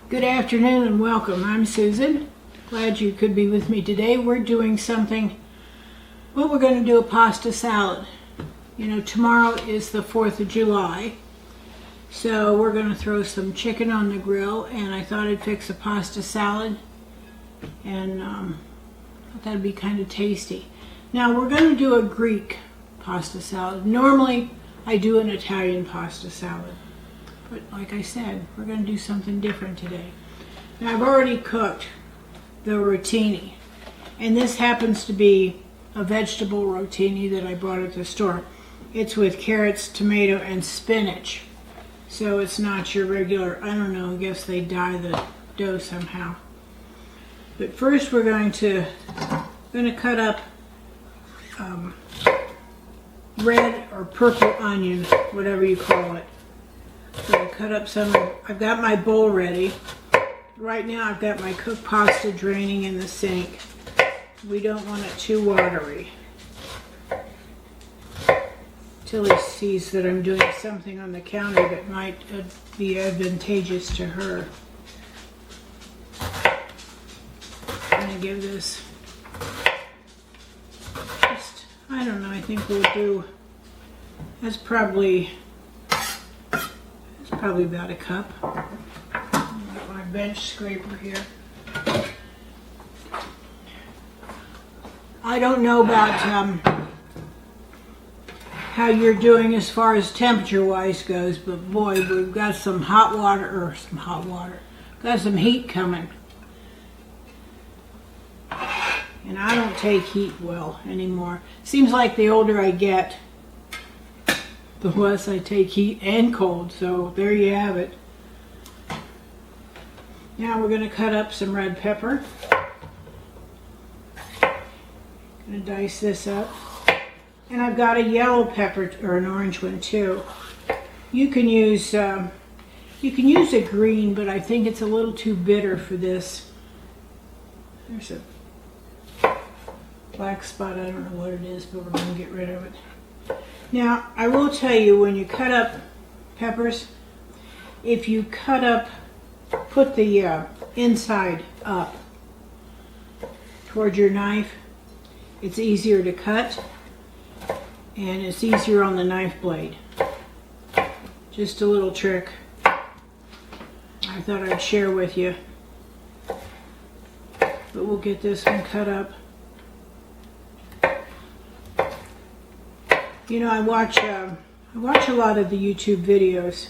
Good afternoon and welcome. I'm Susan. Glad you could be with me today. We're doing something, well, we're going to do a pasta salad. You know, tomorrow is the 4th of July, so we're going to throw some chicken on the grill, and I thought I'd fix a pasta salad, and I thought that'd be kind of tasty. Now, we're going to do a Greek pasta salad. Normally, I do an Italian pasta salad. But like I said, we're going to do something different today. Now I've already cooked the rotini. And this happens to be a vegetable rotini that I bought at the store. It's with carrots, tomato, and spinach. So it's not your regular, I don't know, I guess they dye the dough somehow. But first we're going to cut up red or purple onion, whatever you call it. So I cut up some. I've got my bowl ready. Right now I've got my cooked pasta draining in the sink. We don't want it too watery. Tilly sees that I'm doing something on the counter that might be advantageous to her. I'm going to give this just, I don't know, I think we'll do, that's probably about a cup. I've got my bench scraper here. I don't know about how you're doing as far as temperature-wise goes, but boy, we've got some got some heat coming. And I don't take heat well anymore. Seems like the older I get, the less I take heat and cold, so there you have it. Now we're going to cut up some red pepper. Going to dice this up. And I've got a yellow pepper, or an orange one too. You can use a green, but I think it's a little too bitter for this. There's a black spot, I don't know what it is, but we're going to get rid of it. Now, I will tell you, when you cut up peppers, if you put the inside up toward your knife, it's easier to cut, and it's easier on the knife blade. Just a little trick I thought I'd share with you. But we'll get this one cut up. You know, I watch a lot of the YouTube videos,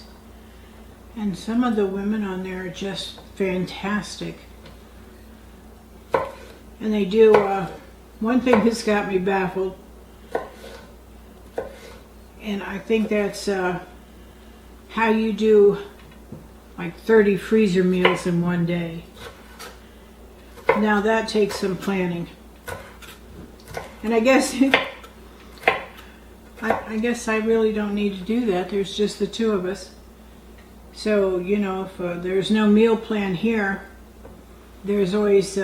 and some of the women on there are just fantastic. And they do, one thing that's got me baffled, and I think that's how you do like 30 freezer meals in one day. Now that takes some planning. And I guess I really don't need to do that. There's just the two of us. So, you know, if there's no meal plan here, there's always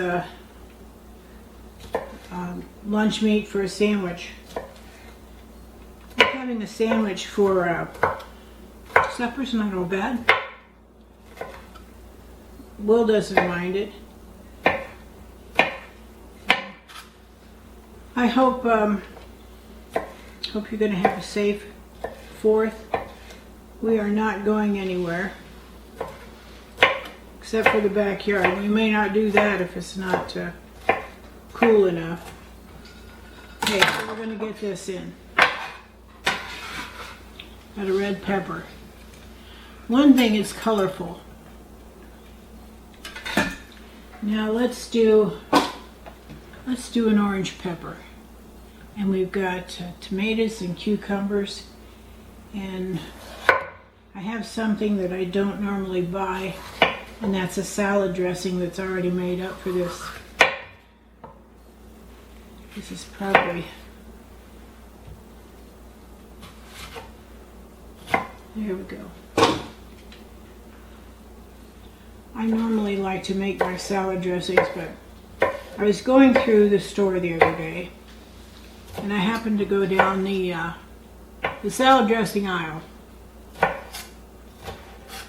lunch meat for a sandwich. Having a sandwich for supper's not all bad. Will doesn't mind it. I hope you're going to have a safe 4th. We are not going anywhere, except for the backyard. We may not do that if it's not cool enough. Okay, so we're going to get this in. Got a red pepper. One thing is colorful. Now let's do an orange pepper. And we've got tomatoes and cucumbers, and I have something that I don't normally buy, and that's a salad dressing that's already made up for this. This is probably, there we go. I normally like to make my salad dressings, but I was going through the store the other day, and I happened to go down the salad dressing aisle.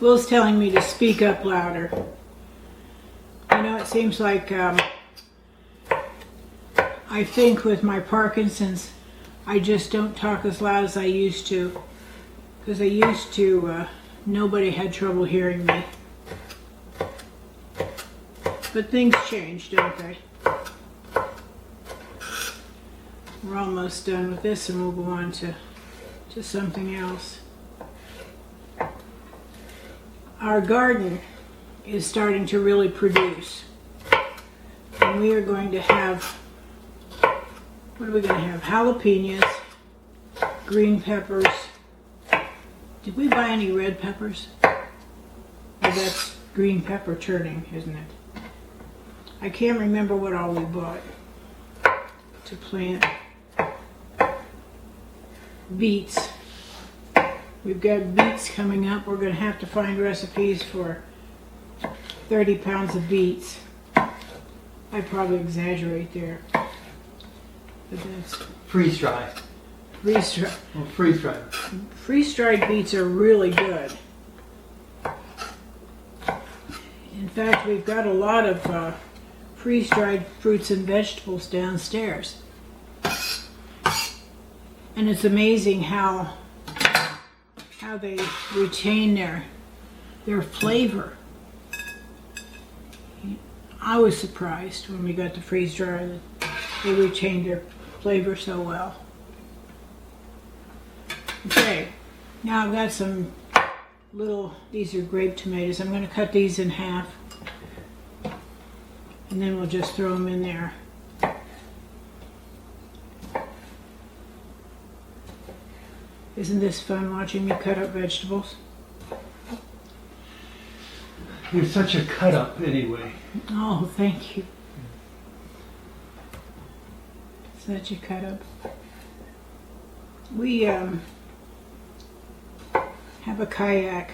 Will's telling me to speak up louder. You know, it seems like I think with my Parkinson's, I just don't talk as loud as I used to. Because I used to, nobody had trouble hearing me. But things change, don't they? We're almost done with this and we'll go on to something else. Our garden is starting to really produce. And we are going to have, what are we going to have? Jalapenos, green peppers. Did we buy any red peppers? Oh, that's green pepper turning, isn't it? I can't remember what all we bought to plant. Beets. We've got beets coming up. We're going to have to find recipes for 30 pounds of beets. I probably exaggerate there. But that's freeze-dried. Freeze-dried. Well, freeze-dried. Freeze-dried beets are really good. In fact, we've got a lot of freeze-dried fruits and vegetables downstairs. And it's amazing how they retain their flavor. I was surprised when we got the freeze dryer that they retained their flavor so well. Okay, now I've got some these are grape tomatoes. I'm going to cut these in half and then we'll just throw them in there. Isn't this fun watching me cut up vegetables? You're such a cut up anyway. Oh, thank you. Such a cut up. We have a kayak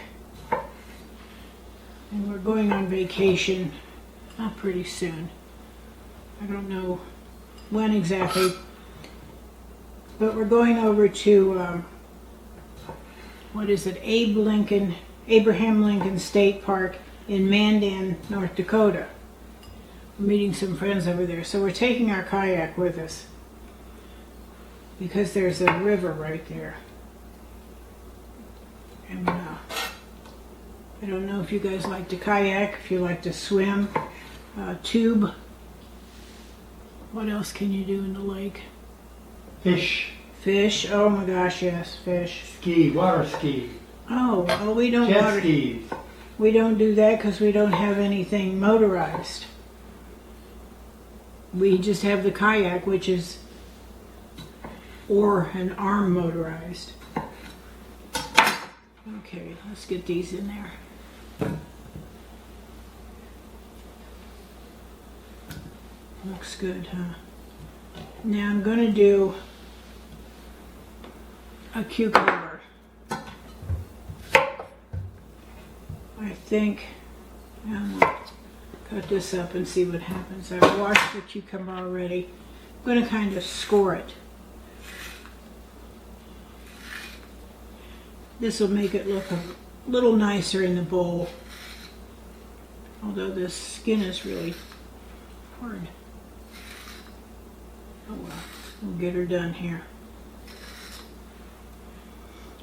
and we're going on vacation pretty soon. I don't know when exactly, but we're going over to what is it? Abraham Lincoln State Park in Mandan, North Dakota. We're meeting some friends over there. So we're taking our kayak with us because there's a river right there. And I don't know if you guys like to kayak, if you like to swim, tube. What else can you do in the lake? Fish. Fish, oh my gosh, yes, fish. Ski, water ski. Oh, we don't Jet skis. We don't do that because we don't have anything motorized. We just have the kayak, which is an arm motorized. Okay, let's get these in there. Looks good, huh? Now I'm going to do a cucumber. I think I'm going to cut this up and see what happens. I've washed the cucumber already. I'm going to kind of score it. This will make it look a little nicer in the bowl. Although this skin is really hard. Oh well, we'll get her done here.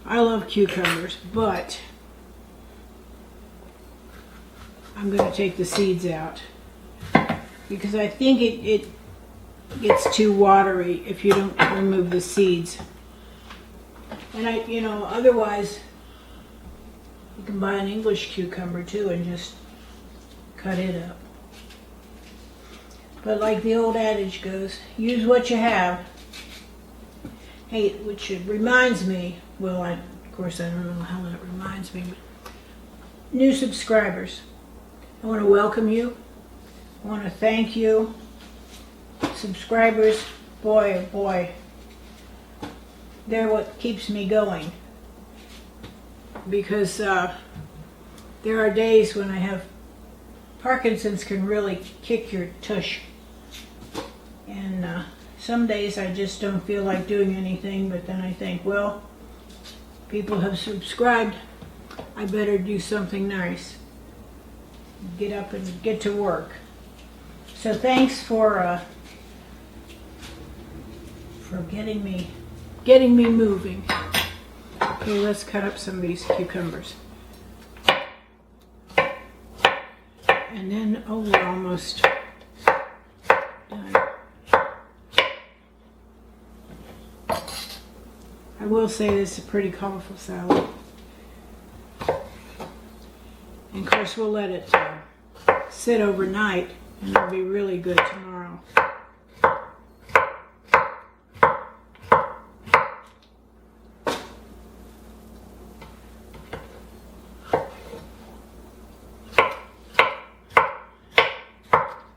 I love cucumbers, but I'm going to take the seeds out because I think it gets too watery if you don't remove the seeds. And otherwise you can buy an English cucumber too and just cut it up. But like the old adage goes, use what you have. Hey, which reminds me, well, of course I don't know how that reminds me, but new subscribers, I want to welcome you. I want to thank you. Subscribers, boy, oh boy, they're what keeps me going. Because there are days when I have Parkinson's can really kick your tush. And some days I just don't feel like doing anything, but then I think, well, people have subscribed, I better do something nice. Get up and get to work. So thanks for getting me moving. Okay, let's cut up some of these cucumbers. And then, oh, we're almost done. I will say this is a pretty colorful salad. And of course, we'll let it sit overnight, and it'll be really good tomorrow.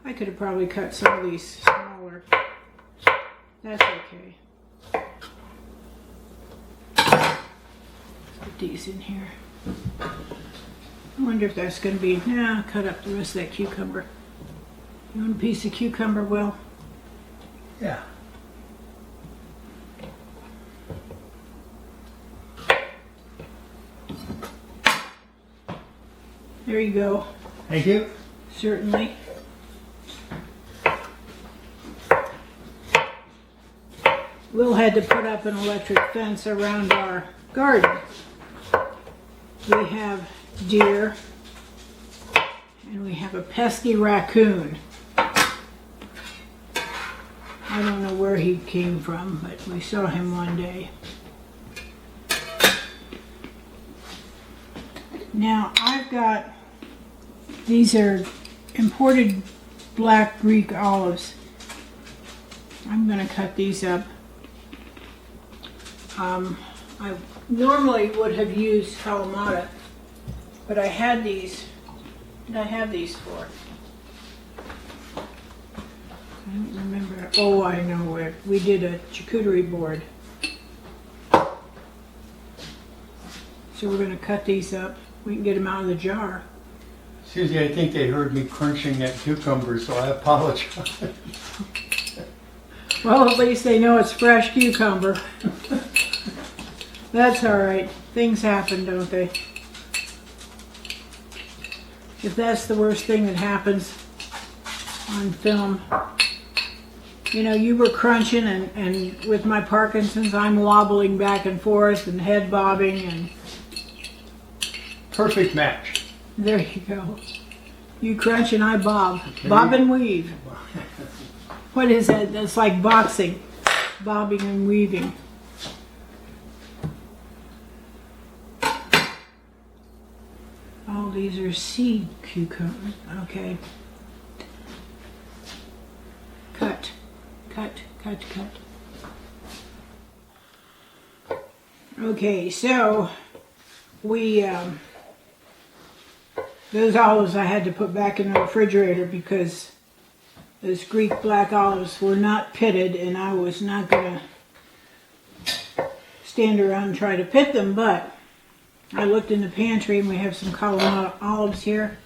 I could have probably cut some of these smaller. That's okay. Put these in here. I wonder if that's going to be, I'll cut up the rest of that cucumber. You want a piece of cucumber, Will? Yeah. There you go. Thank you. Certainly. Will had to put up an electric fence around our garden. We have deer, and we have a pesky raccoon. I don't know where he came from, but we saw him one day. Now I've got, these are imported black Greek olives. I'm going to cut these up. I normally would have used kalamata, but I had these. What did I have these for? I don't remember. Oh, I know where. We did a charcuterie board. So we're going to cut these up. We can get them out of the jar. Susie, I think they heard me crunching that cucumber, so I apologize. Well, at least they know it's fresh cucumber. That's all right. Things happen, don't they? If that's the worst thing that happens on film. You know, you were crunching, and with my Parkinson's, I'm wobbling back and forth and head bobbing, and Perfect match. there you go. You crunch and I bob. Bob and weave. What is that? That's like boxing. Bobbing and weaving. Oh, these are seed cucumbers. Okay. Cut. Cut, cut, cut. Okay, so we, those olives I had to put back in the refrigerator because those Greek black olives were not pitted, and I was not going to stand around and try to pit them, but I looked in the pantry and we have some kalamata olives here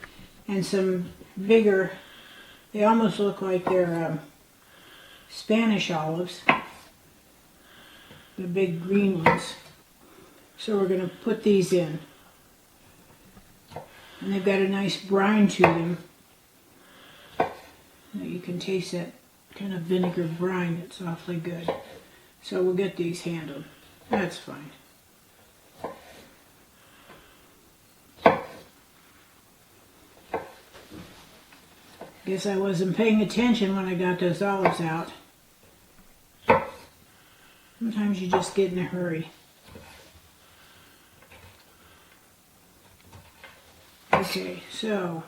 and some bigger, they almost look like they're Spanish olives, the big green ones. So we're going to put these in. And they've got a nice brine to them. You can taste that kind of vinegar brine. It's awfully good. So we'll get these handled. That's fine. Guess I wasn't paying attention when I got those olives out. Sometimes you just get in a hurry. Okay, so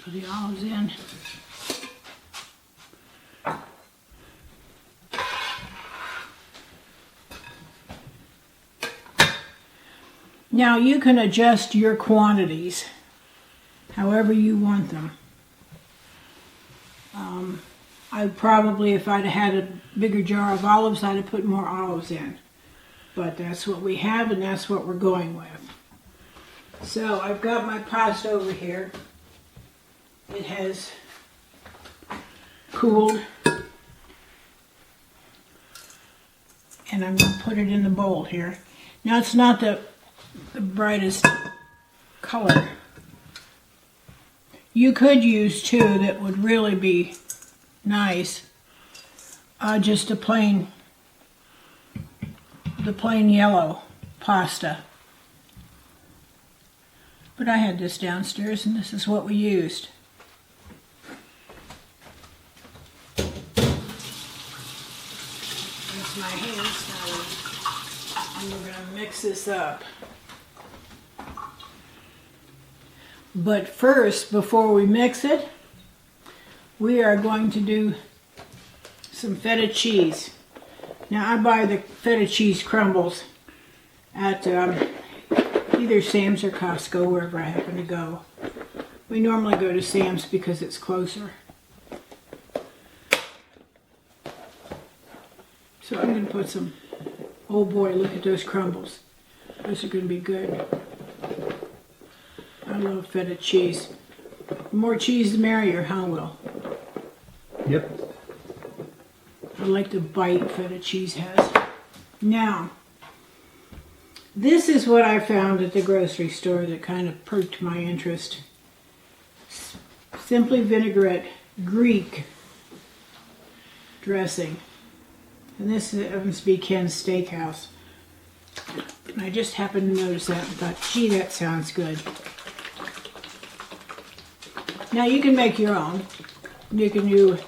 put the olives in. Now you can adjust your quantities however you want them. I probably, if I'd had a bigger jar of olives, I'd have put more olives in. But that's what we have, and that's what we're going with. So I've got my pasta over here. It has cooled. And I'm going to put it in the bowl here. Now it's not the the brightest color. You could use two that would really be nice. Just the plain yellow pasta. But I had this downstairs and this is what we used. That's my hands now. And we're going to mix this up. But first, before we mix it, we are going to do some feta cheese. Now I buy the feta cheese crumbles at either Sam's or Costco, wherever I happen to go. We normally go to Sam's because it's closer. So I'm going to put some, oh boy, look at those crumbles. Those are going to be good. I love feta cheese. The more cheese the merrier, huh, Will? Yep. I like the bite feta cheese has. Now, this is what I found at the grocery store that kind of perked my interest. Simply Vinaigrette Greek dressing. And this happens to be Ken's Steakhouse. And I just happened to notice that and thought, gee, that sounds good. Now you can make your own. You can do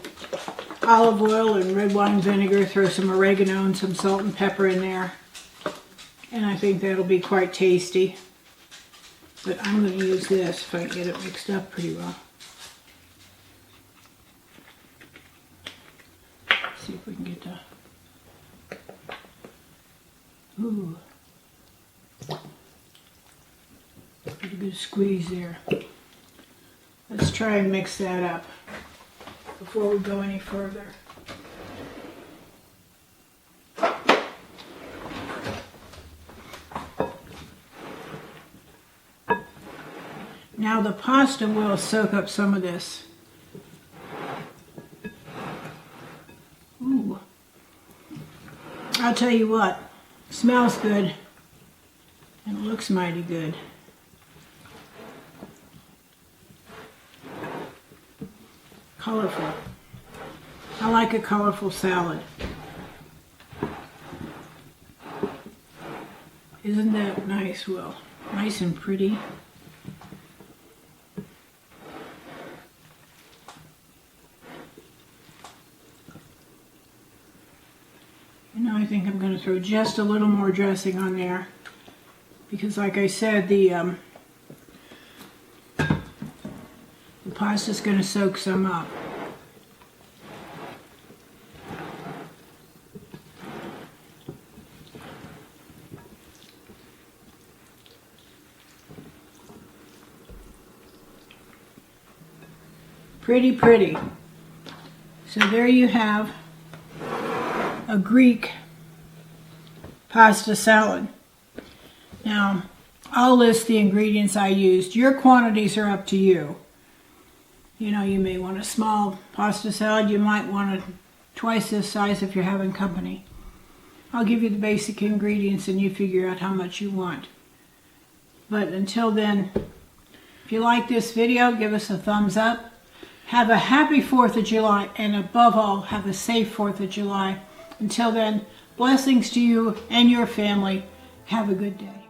olive oil and red wine vinegar, throw some oregano and some salt and pepper in there. And I think that'll be quite tasty. But I'm going to use this if I get it mixed up pretty well. See if we can get the... Ooh. Pretty good squeeze there. Let's try and mix that up before we go any further. Now the pasta will soak up some of this. Ooh. I'll tell you what, smells good and it looks mighty good. Colorful. I like a colorful salad. Isn't that nice, Will? Nice and pretty. And now I think I'm going to throw just a little more dressing on there because, like I said, the pasta's going to soak some up. Pretty, pretty. So there you have a Greek pasta salad. Now, I'll list the ingredients I used. Your quantities are up to you. You know, you may want a small pasta salad. You might want it twice this size if you're having company. I'll give you the basic ingredients and you figure out how much you want. But until then, if you like this video, give us a thumbs up. Have a happy 4th of July, and above all, have a safe 4th of July. Until then, blessings to you and your family. Have a good day.